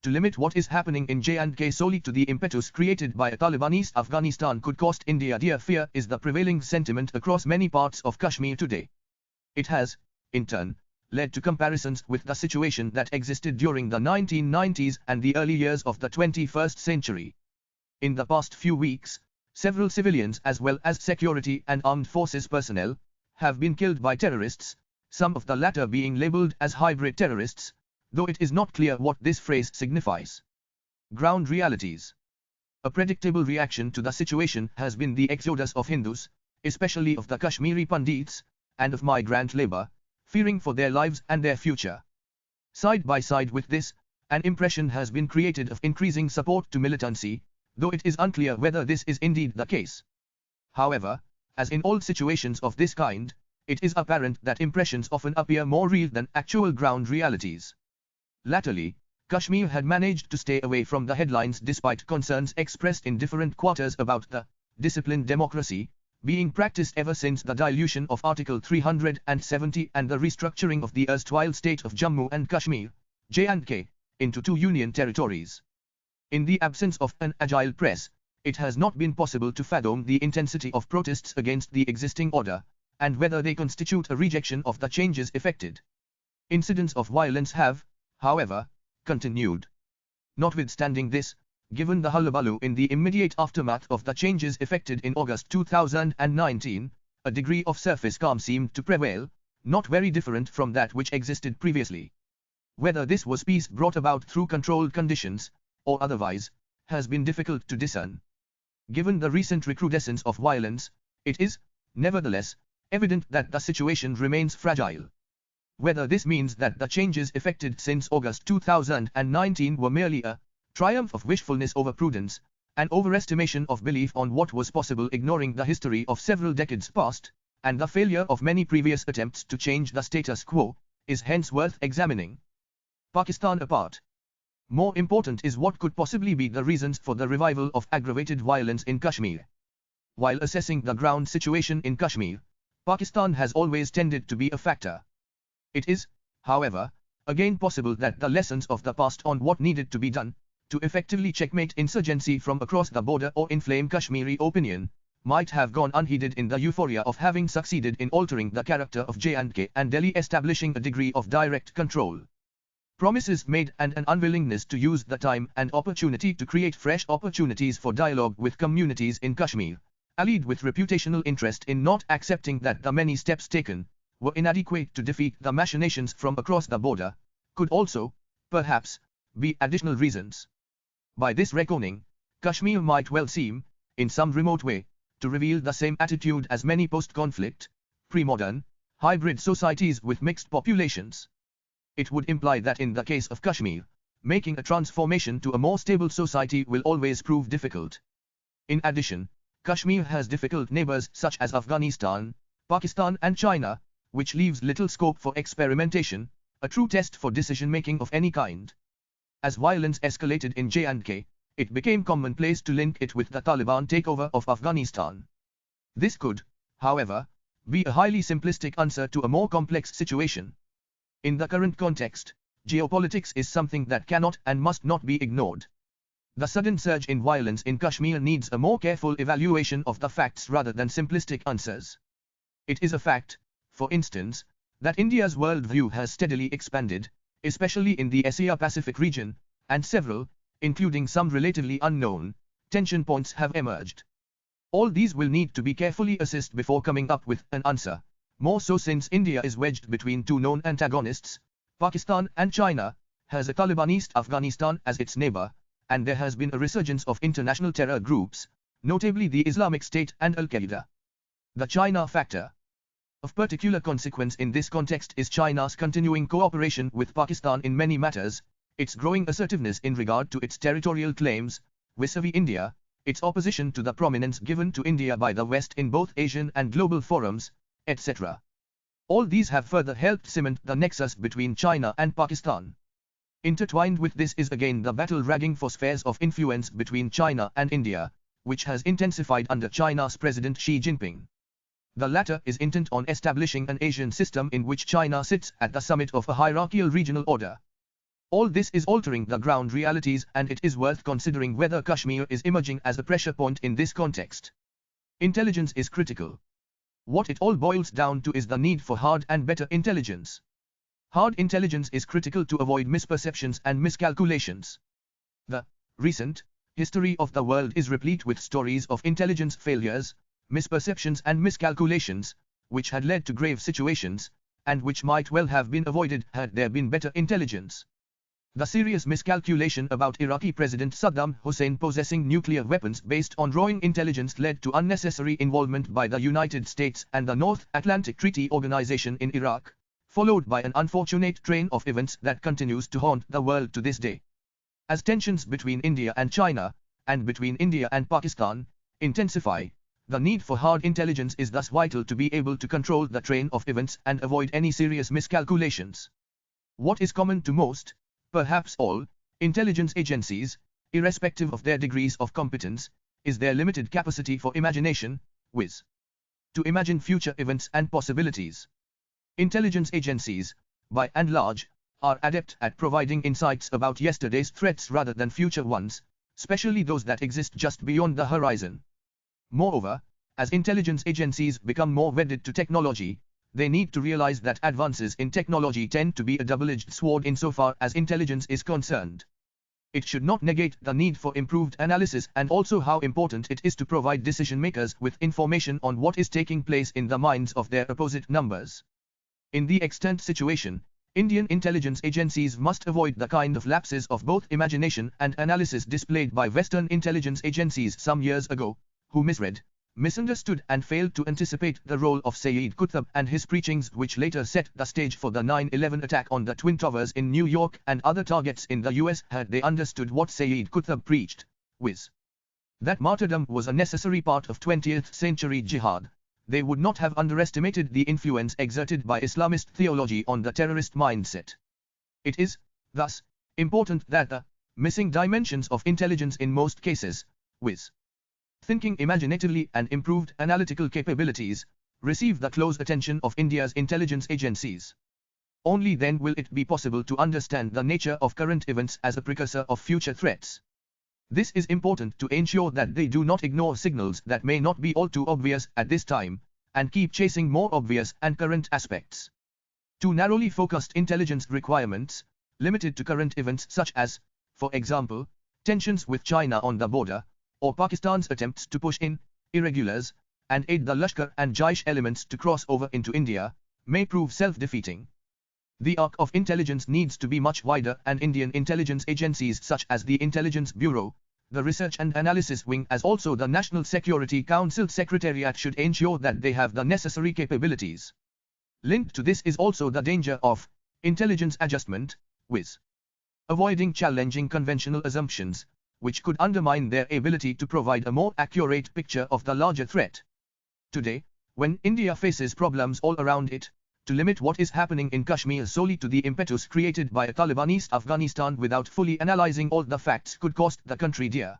to limit what is happening in J&K solely to the impetus created by a Talibanese Afghanistan could cost India dear fear is the prevailing sentiment across many parts of Kashmir today. It has, in turn, led to comparisons with the situation that existed during the 1990s and the early years of the 21st century. In the past few weeks, several civilians as well as security and armed forces personnel have been killed by terrorists, some of the latter being labeled as hybrid terrorists, though it is not clear what this phrase signifies. Ground realities. A predictable reaction to the situation has been the exodus of Hindus, especially of the Kashmiri Pandits, and of migrant labor, fearing for their lives and their future. Side by side with this, an impression has been created of increasing support to militancy, though it is unclear whether this is indeed the case. However, as in all situations of this kind, it is apparent that impressions often appear more real than actual ground realities. Latterly, Kashmir had managed to stay away from the headlines despite concerns expressed in different quarters about the disciplined democracy being practiced ever since the dilution of Article 370 and the restructuring of the erstwhile state of Jammu and Kashmir, J&K, into two union territories. In the absence of an agile press, it has not been possible to fathom the intensity of protests against the existing order, and whether they constitute a rejection of the changes effected. Incidents of violence have, however, continued. Notwithstanding this, given the hullabaloo in the immediate aftermath of the changes effected in August 2019, a degree of surface calm seemed to prevail, not very different from that which existed previously. Whether this was peace brought about through controlled conditions, or otherwise, has been difficult to discern. Given the recent recrudescence of violence, it is, nevertheless, evident that the situation remains fragile. Whether this means that the changes effected since August 2019 were merely a triumph of wishfulness over prudence, an overestimation of belief on what was possible ignoring the history of several decades past, and the failure of many previous attempts to change the status quo, is hence worth examining. Pakistan apart. More important is what could possibly be the reasons for the revival of aggravated violence in Kashmir. While assessing the ground situation in Kashmir, Pakistan has always tended to be a factor. It is, however, again possible that the lessons of the past on what needed to be done to effectively checkmate insurgency from across the border or inflame Kashmiri opinion, might have gone unheeded in the euphoria of having succeeded in altering the character of J&K and Delhi establishing a degree of direct control. Promises made and an unwillingness to use the time and opportunity to create fresh opportunities for dialogue with communities in Kashmir, allied with reputational interest in not accepting that the many steps taken were inadequate to defeat the machinations from across the border, could also, perhaps, be additional reasons. By this reckoning, Kashmir might well seem, in some remote way, to reveal the same attitude as many post-conflict, pre-modern, hybrid societies with mixed populations. It would imply that in the case of Kashmir, making a transformation to a more stable society will always prove difficult. In addition, Kashmir has difficult neighbors such as Afghanistan, Pakistan and China, which leaves little scope for experimentation, a true test for decision-making of any kind. As violence escalated in J&K, it became commonplace to link it with the Taliban takeover of Afghanistan. This could, however, be a highly simplistic answer to a more complex situation. In the current context, geopolitics is something that cannot and must not be ignored. The sudden surge in violence in Kashmir needs a more careful evaluation of the facts rather than simplistic answers. It is a fact, for instance, that India's worldview has steadily expanded, especially in the Asia-Pacific region, and several, including some relatively unknown, tension points have emerged. All these will need to be carefully assessed before coming up with an answer, more so since India is wedged between two known antagonists, Pakistan and China, has a Talibanist Afghanistan as its neighbor, and there has been a resurgence of international terror groups, notably the Islamic State and Al-Qaeda. The China factor. Of particular consequence in this context is China's continuing cooperation with Pakistan in many matters, its growing assertiveness in regard to its territorial claims, vis-à-vis India, its opposition to the prominence given to India by the West in both Asian and global forums, etc. All these have further helped cement the nexus between China and Pakistan. Intertwined with this is again the battle raging for spheres of influence between China and India, which has intensified under China's President Xi Jinping. The latter is intent on establishing an Asian system in which China sits at the summit of a hierarchical regional order. All this is altering the ground realities, and it is worth considering whether Kashmir is emerging as a pressure point in this context. Intelligence is critical. What it all boils down to is the need for hard and better intelligence. Hard intelligence is critical to avoid misperceptions and miscalculations. The recent history of the world is replete with stories of intelligence failures, misperceptions and miscalculations, which had led to grave situations, and which might well have been avoided had there been better intelligence. The serious miscalculation about Iraqi President Saddam Hussein possessing nuclear weapons based on wrong intelligence led to unnecessary involvement by the United States and the North Atlantic Treaty Organization in Iraq, followed by an unfortunate train of events that continues to haunt the world to this day. As tensions between India and China, and between India and Pakistan, intensify, the need for hard intelligence is thus vital to be able to control the train of events and avoid any serious miscalculations. What is common to most, perhaps all, intelligence agencies, irrespective of their degrees of competence, is their limited capacity for imagination, viz. to imagine future events and possibilities. Intelligence agencies, by and large, are adept at providing insights about yesterday's threats rather than future ones, especially those that exist just beyond the horizon. Moreover, as intelligence agencies become more wedded to technology, they need to realize that advances in technology tend to be a double-edged sword insofar as intelligence is concerned. It should not negate the need for improved analysis and also how important it is to provide decision-makers with information on what is taking place in the minds of their opposite numbers. In the extant situation, Indian intelligence agencies must avoid the kind of lapses of both imagination and analysis displayed by Western intelligence agencies some years ago, who misread, misunderstood and failed to anticipate the role of Sayyid Qutb and his preachings, which later set the stage for the 9/11 attack on the Twin Towers in New York and other targets in the US. Had they understood what Sayyid Qutb preached, viz. that martyrdom was a necessary part of 20th century jihad, they would not have underestimated the influence exerted by Islamist theology on the terrorist mindset. It is, thus, important that the missing dimensions of intelligence in most cases, viz. thinking imaginatively and improved analytical capabilities, receive the close attention of India's intelligence agencies. Only then will it be possible to understand the nature of current events as a precursor of future threats. This is important to ensure that they do not ignore signals that may not be all too obvious at this time, and keep chasing more obvious and current aspects. Too narrowly focused intelligence requirements, limited to current events such as, for example, tensions with China on the border, or Pakistan's attempts to push in irregulars and aid the Lashkar and Jaish elements to cross over into India, may prove self-defeating. The arc of intelligence needs to be much wider, and Indian intelligence agencies such as the Intelligence Bureau, the Research and Analysis Wing, as also the National Security Council Secretariat should ensure that they have the necessary capabilities. Linked to this is also the danger of intelligence adjustment, viz. avoiding challenging conventional assumptions, which could undermine their ability to provide a more accurate picture of the larger threat. Today, when India faces problems all around it, to limit what is happening in Kashmir solely to the impetus created by a Talibanist Afghanistan without fully analyzing all the facts could cost the country dear.